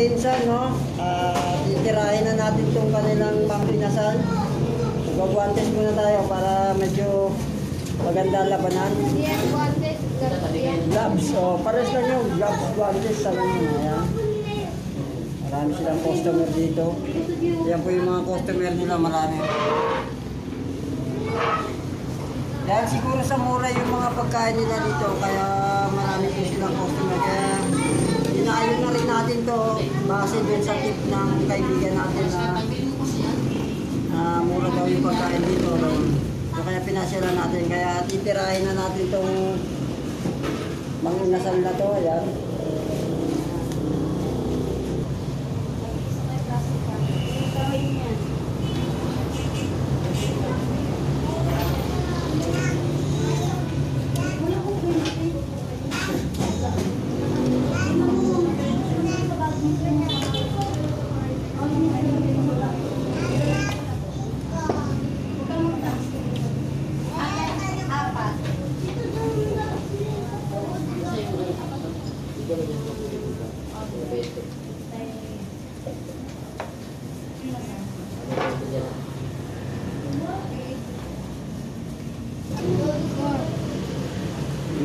pinsan, no? Titirahin na natin itong kanilang pangpinasal. Magbuwantes muna tayo para medyo maganda labanan. Yes, guantes. Gloves, pares lang yung gloves, guantes, sabi mo. Ayan. Marami silang customer dito. Yan po yung mga customer nila, marami. Dahil siguro sa mura yung mga pagkain nila dito, kaya marami po silang customer. Kaya inaayon na rin natin to base dun sa tip ng kaibigan natin na mura daw yung pagkain dito. So kaya pinasyalan natin, kaya titirahin na natin itong manginasal na to. Ayan.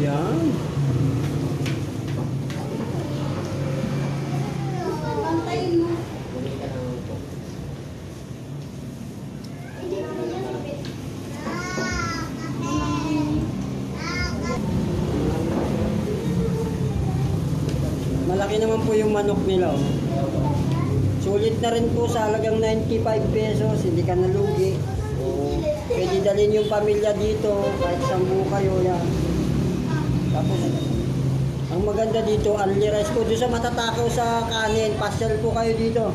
Yan. Malaki naman po yung manok nila. Oh. Sulit na rin po sa halagang 95 pesos, hindi ka nalugi. Pwede dalhin yung pamilya dito, kahit isang buo kayo yan. Tapos, ang maganda dito, only rice po. Doon sa matatakaw sa kanin, pasyal po kayo dito.